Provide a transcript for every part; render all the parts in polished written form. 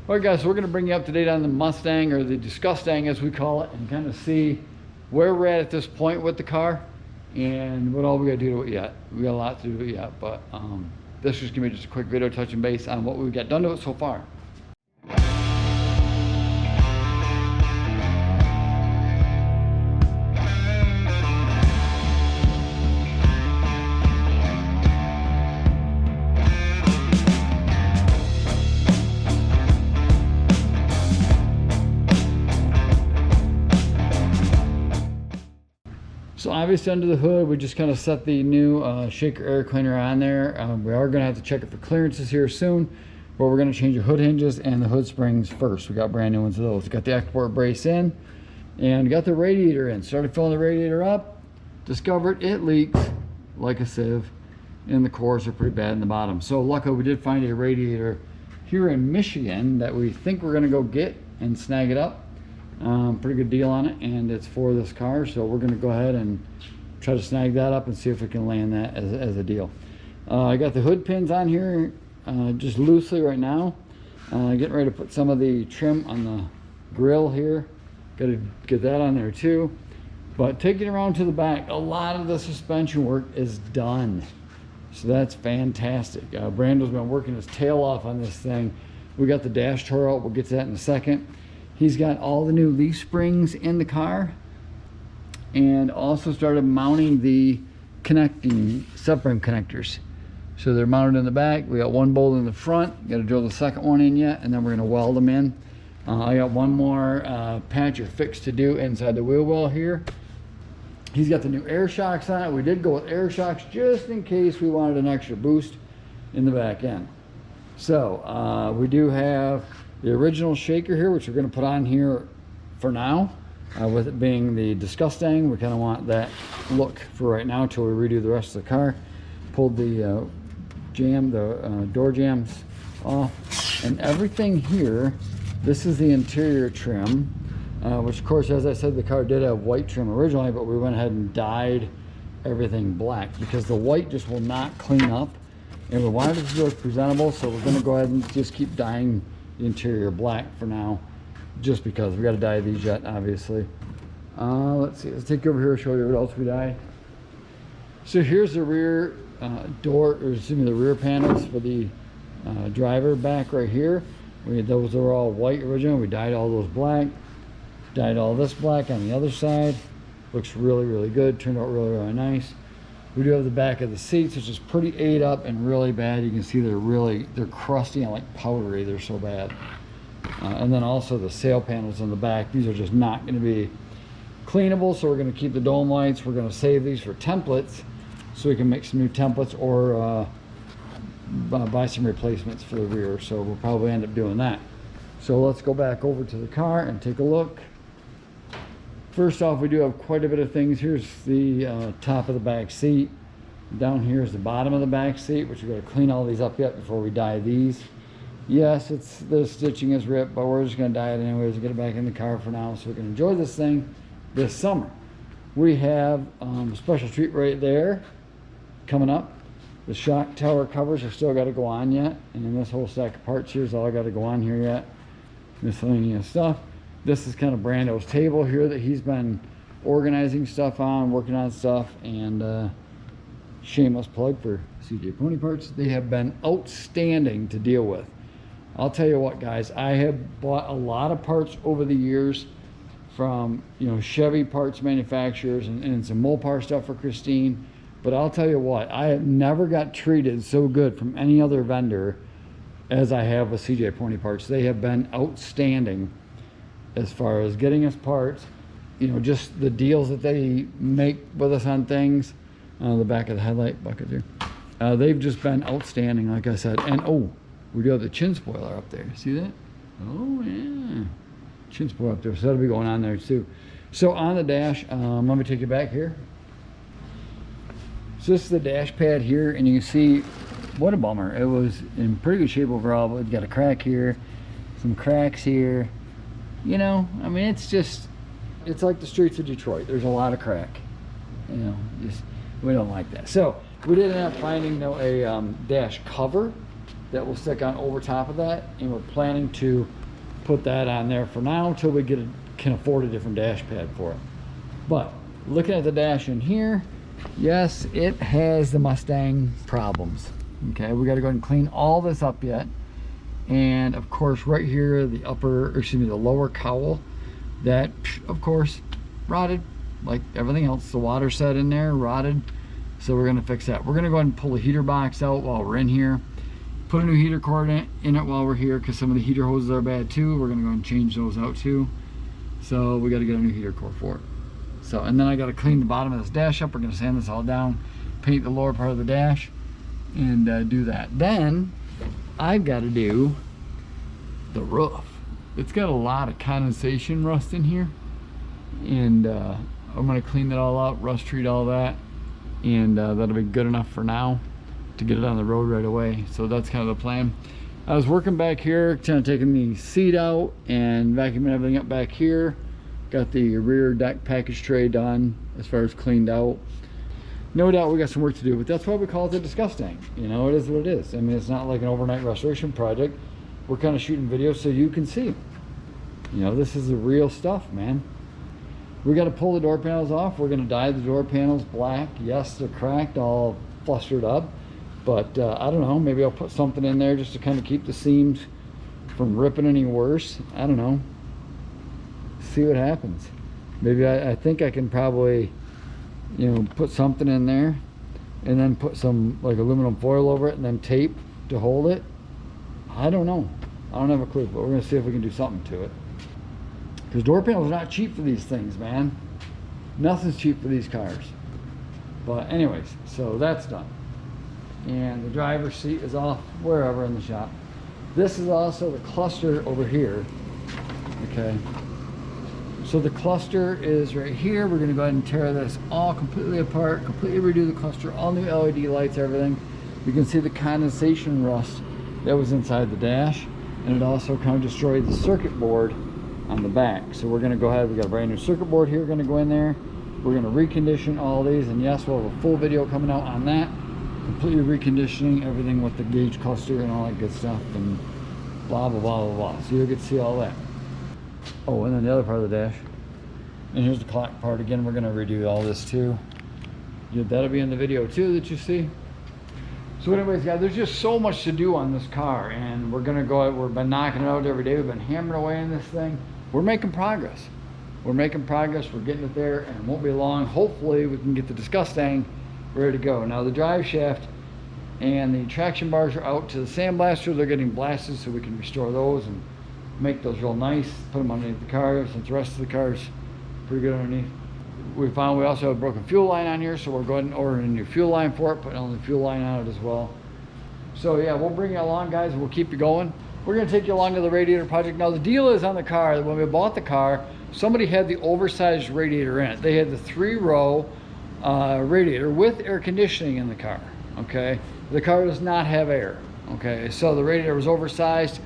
All right, guys, so we're going to bring you up to date on the Mustang, or the Disgustang as we call it, and kind of see where we're at this point with the car and what all we got to do to it yet. We got a lot to do to it yet, but this is going to be just a quick video touching base on what we've got done to it so far. So obviously under the hood, we just kind of set the new shaker air cleaner on there. We are going to have to check it for clearances here soon, but we're going to change the hood hinges and the hood springs first. We got brand new ones of those. Got the export brace in and got the radiator in. Started filling the radiator up, discovered it leaks like a sieve, and the cores are pretty bad in the bottom. So luckily we did find a radiator here in Michigan that we think we're going to go get and snag it up. Pretty good deal on it, and it's for this car, so we're going to go ahead and try to snag that up and see if we can land that as a deal. I got the hood pins on here just loosely right now, getting ready to put some of the trim on the grill here. Got to get that on there too, but taking it around to the back, a lot of the suspension work is done, so that's fantastic. Brando's been working his tail off on this thing. We got the dash tore out, we'll get to that in a second. He's got all the new leaf springs in the car, and also started mounting the connecting subframe connectors. So they're mounted in the back. We got one bolt in the front, got to drill the second one in yet, and then we're going to weld them in. I got one more patch or fix to do inside the wheel well here. He's got the new air shocks on it. We did go with air shocks just in case we wanted an extra boost in the back end. So we do have the original shaker here, which we're going to put on here for now, with it being the Disgustang. We kind of want that look for right now until we redo the rest of the car. Pulled the door jams off, and everything here. This is the interior trim, which of course, as I said, the car did have white trim originally, but we went ahead and dyed everything black because the white just will not clean up, and we wanted it to look presentable, so we're going to go ahead and just keep dyeing the interior black for now, just because we got to dye these yet, obviously. Let's see, let's take you over here and show you what else we dye. So here's the rear door, or excuse me, the rear panels for the driver back right here. Those are all white original. We dyed all those black, dyed all this black on the other side. Looks really, really good. Turned out really, really nice. We do have the back of the seats, which is pretty ate up and really bad. You can see they're crusty and like powdery. They're so bad. And then also the sail panels on the back. These are just not going to be cleanable, so we're going to keep the dome lights. We're going to save these for templates, so we can make some new templates or buy some replacements for the rear. So we'll probably end up doing that. So let's go back over to the car and take a look. First off, we do have quite a bit of things. Here's the top of the back seat. Down here is the bottom of the back seat, which we've got to clean all these up yet before we dye these. Yes, the stitching is ripped, but we're just going to dye it anyways and get it back in the car for now so we can enjoy this thing this summer. We have a special treat right there coming up. The shock tower covers have still got to go on yet, and then this whole stack of parts here is all got to go on here yet. Miscellaneous stuff. This is kind of Brando's table here that he's been organizing stuff on, working on stuff, and shameless plug for CJ Pony Parts. They have been outstanding to deal with. I'll tell you what, guys, I have bought a lot of parts over the years from, you know, Chevy parts manufacturers and some Mopar stuff for Christine, but I'll tell you what, I have never got treated so good from any other vendor as I have with CJ Pony Parts. They have been outstanding as far as getting us parts, you know, just the deals that they make with us on things. The back of the headlight bucket there. They've just been outstanding, like I said. And oh, we do have the chin spoiler up there. See that? Oh yeah, chin spoiler up there. So that'll be going on there too. So on the dash, let me take you back here. So this is the dash pad here, and you can see what a bummer. It was in pretty good shape overall, but it's got a crack here, some cracks here. You know, I mean, it's like the streets of Detroit. There's a lot of crack. You know, we don't like that. So we did end up finding a dash cover that will stick on over top of that, and we're planning to put that on there for now until we can afford a different dash pad for it. But looking at the dash in here, yes, it has the Mustang problems. Okay, we got to go ahead and clean all this up yet. And of course, right here, the lower cowl, that of course rotted like everything else. The water set in there, rotted. So we're going to fix that. We're going to go ahead and pull the heater box out while we're in here, put a new heater cord in it while we're here, because some of the heater hoses are bad too. We're going to go and change those out too. So we got to get a new heater cord for it. So, and then I got to clean the bottom of this dash up. We're going to sand this all down, paint the lower part of the dash, and do that. Then I've got to do the roof. It's got a lot of condensation rust in here, and I'm going to clean that all out, rust treat all that, and that'll be good enough for now to get it on the road right away. So that's kind of the plan. I was working back here, kind of taking the seat out and vacuuming everything up back here. Got the rear deck package tray done as far as cleaned out. No doubt we got some work to do, but that's why we call it the Disgustang. You know, it is what it is. I mean, it's not like an overnight restoration project. We're kind of shooting videos so you can see. You know, this is the real stuff, man. We got to pull the door panels off. We're going to dye the door panels black. Yes, they're cracked, all flustered up. But I don't know, maybe I'll put something in there just to kind of keep the seams from ripping any worse. I don't know. See what happens. Maybe I think I can probably, you know, put something in there and then put some like aluminum foil over it and then tape to hold it. I don't know. I don't have a clue, but we're going to see if we can do something to it. Because door panels are not cheap for these things, man. Nothing's cheap for these cars. But anyways, so that's done. And the driver's seat is off wherever in the shop. This is also the cluster over here. Okay. So the cluster is right here. We're going to go ahead and tear this all completely apart, completely redo the cluster, all new LED lights, everything. You can see the condensation rust that was inside the dash, and it also kind of destroyed the circuit board on the back. So we're going to go ahead, we got a brand new circuit board here, going to go in there. We're going to recondition all these, and yes, we'll have a full video coming out on that. Completely reconditioning everything with the gauge cluster and all that good stuff, and blah blah blah blah blah. So you'll get to see all that. Oh, and then the other part of the dash, and here's the clock part again. We're going to redo all this too. Yeah, that'll be in the video too that you see. So anyways, guys, there's just so much to do on this car, and we're going to go, we've been knocking it out every day. We've been hammering away in this thing. We're making progress. We're making progress. We're getting it there, and it won't be long. Hopefully we can get the Disgustang ready to go. Now the drive shaft and the traction bars are out to the sandblaster. They're getting blasted so we can restore those and make those real nice, put them underneath the car, since the rest of the car's pretty good underneath. We found we also have a broken fuel line on here, so we're going and ordering a new fuel line for it, putting on the fuel line on it as well. So yeah, we'll bring you along, guys, and we'll keep you going. We're going to take you along to the radiator project. Now the deal is on the car that when we bought the car, somebody had the oversized radiator in it. They had the 3-row radiator with air conditioning in the car. Okay, the car does not have air. Okay, so the radiator was oversized,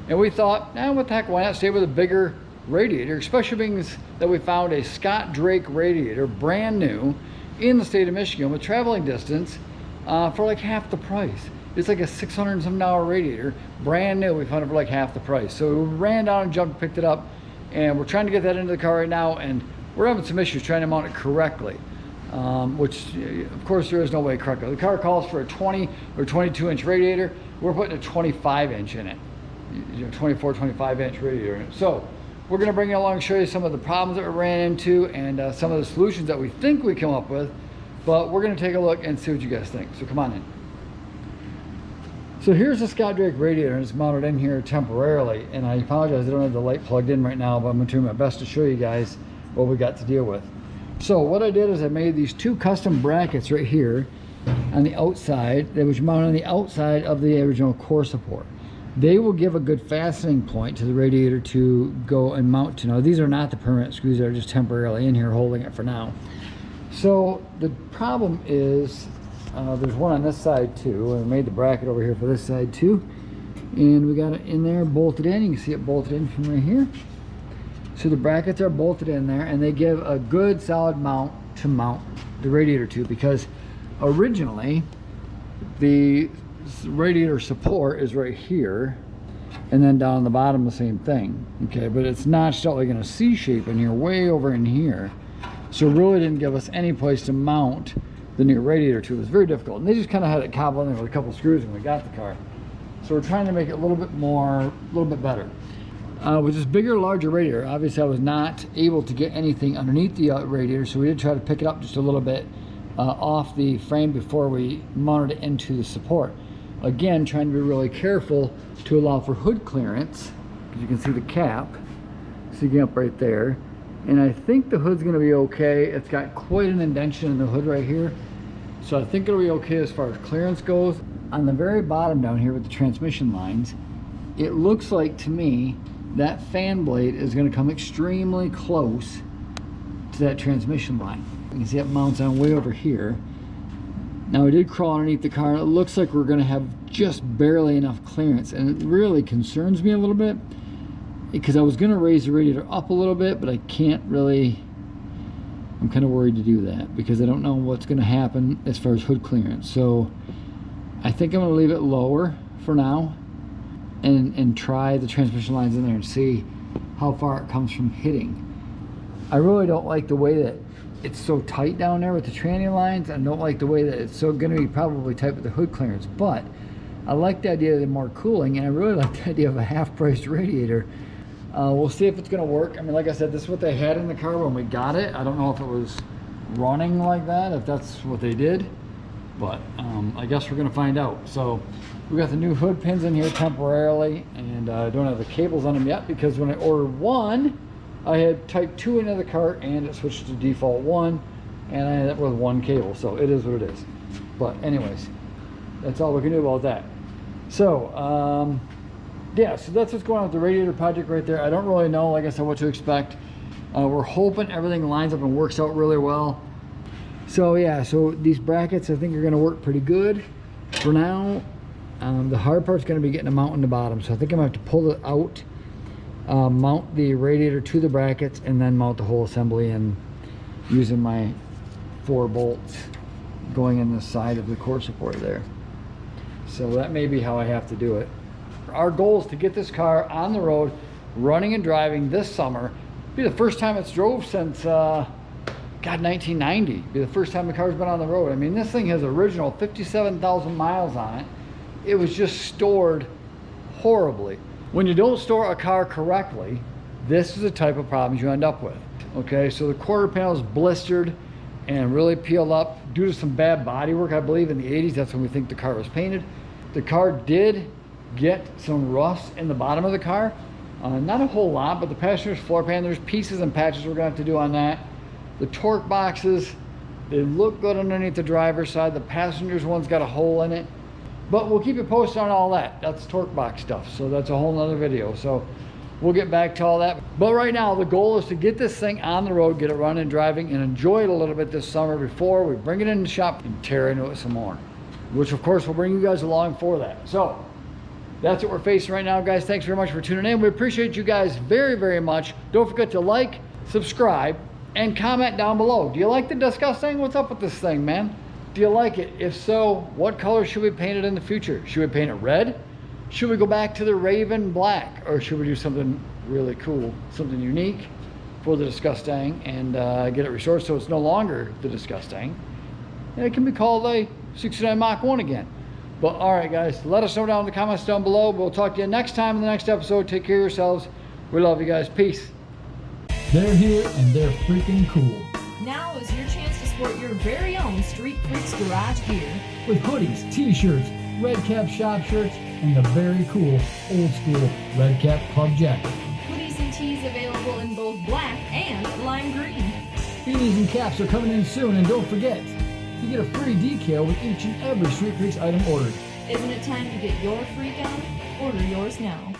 and we thought, what the heck, why not stay with a bigger radiator, especially being that we found a Scott Drake radiator, brand new, in the state of Michigan with traveling distance for like half the price. It's like a $600 and some radiator, brand new. We found it for like half the price. So we ran down and jumped and picked it up, and we're trying to get that into the car right now, and we're having some issues trying to mount it correctly. Which of course there is no way correctly. The car calls for a 20 or 22 inch radiator. We're putting a 25 inch in it, 24, 25 inch radiator in it. So we're going to bring you along and show you some of the problems that we ran into and some of the solutions that we think we come up with. But we're going to take a look and see what you guys think. So come on in. So here's the Scott Drake radiator, and it's mounted in here temporarily. And I apologize, I don't have the light plugged in right now, but I'm going to do my best to show you guys what we got to deal with. So what I did is I made these 2 custom brackets right here on the outside that was mounted on the outside of the original core support. They will give a good fastening point to the radiator to go and mount to. Now these are not the permanent screws, they're just temporarily in here holding it for now. So the problem is there's one on this side too. I made the bracket over here for this side too, and we got it in there bolted in. You can see it bolted in from right here. So the brackets are bolted in there, and they give a good solid mount to mount the radiator to, because originally the radiator support is right here, and then down the bottom the same thing. Okay, but it's notched out like in a C shape, and you're way over in here, so it really didn't give us any place to mount the new radiator to. It was very difficult, and they just kind of had it cobbled in there with a couple screws when we got the car. So we're trying to make it a little bit better. With this bigger, larger radiator, obviously I was not able to get anything underneath the radiator, so we did try to pick it up just a little bit off the frame before we mounted it into the support. Again, trying to be really careful to allow for hood clearance, because you can see the cap sticking up right there. And I think the hood's going to be okay. It's got quite an indentation in the hood right here, so I think it'll be okay as far as clearance goes. On the very bottom down here with the transmission lines, it looks like to me that fan blade is going to come extremely close to that transmission line. You can see it mounts on way over here. Now we did crawl underneath the car, and it looks like we're going to have just barely enough clearance, and it really concerns me a little bit, because I was going to raise the radiator up a little bit, but I can't really. I'm kind of worried to do that because I don't know what's going to happen as far as hood clearance. So I think I'm going to leave it lower for now and try the transmission lines in there and see how far it comes from hitting. I really don't like the way that it's so tight down there with the tranny lines. I don't like the way that it's so going to be probably tight with the hood clearance, but I like the idea of the more cooling, and I really like the idea of a half-priced radiator. We'll see if it's going to work. I mean, like I said, this is what they had in the car when we got it. I don't know if it was running like that, if that's what they did, but I guess we're going to find out. So we got the new hood pins in here temporarily, and I don't have the cables on them yet because when I ordered one, I had type 2 into the cart and it switched to default 1, and I ended up with one cable, so it is what it is. But anyways, that's all we can do about that. So yeah, so that's what's going on with the radiator project right there. I don't really know, like I said, what to expect. We're hoping everything lines up and works out really well. So yeah, so these brackets I think are going to work pretty good for now. The hard part's going to be getting a mount in the bottom, so I think I'm going to have to pull it out, mount the radiator to the brackets, and then mount the whole assembly and using my 4 bolts going in the side of the core support there. So that may be how I have to do it. Our goal is to get this car on the road, running and driving this summer. It'll be the first time it's drove since, God, 1990. It'll be the first time the car's been on the road. I mean, this thing has original 57,000 miles on it. It was just stored horribly. When you don't store a car correctly, this is the type of problems you end up with. Okay, so the quarter panel is blistered and really peeled up due to some bad body work, I believe, in the 80s. That's when we think the car was painted. The car did get some rust in the bottom of the car. Not a whole lot, but the passenger's floor pan, there's pieces and patches we're gonna have to do on that. The torque boxes, they look good underneath the driver's side. The passenger's one's got a hole in it. But we'll keep you posted on all that. That's torque box stuff, so that's a whole nother video. So we'll get back to all that. But right now, the goal is to get this thing on the road, get it running and driving, and enjoy it a little bit this summer before we bring it in the shop and tear into it some more. Which, of course, will bring you guys along for that. So that's what we're facing right now, guys. Thanks very much for tuning in. We appreciate you guys very, very much. Don't forget to like, subscribe, and comment down below. Do you like the Disgustang? What's up with this thing, man? Do you like it? If so, what color should we paint it in the future? Should we paint it red? Should we go back to the Raven black? Or should we do something really cool, something unique for the Disgustang and get it restored so it's no longer the Disgustang? And it can be called a 69 Mach 1 again. But all right, guys, let us know down in the comments down below. We'll talk to you next time in the next episode. Take care of yourselves. We love you guys. Peace. They're here and they're freaking cool. Now is your chance to sport your very own Street Freaks Garage gear. With hoodies, t-shirts, red cap shop shirts, and the very cool old school red cap club jacket. Hoodies and tees available in both black and lime green. Beanies and caps are coming in soon, and don't forget, you get a free decal with each and every Street Freaks item ordered. Isn't it time to get your freak on? Order yours now.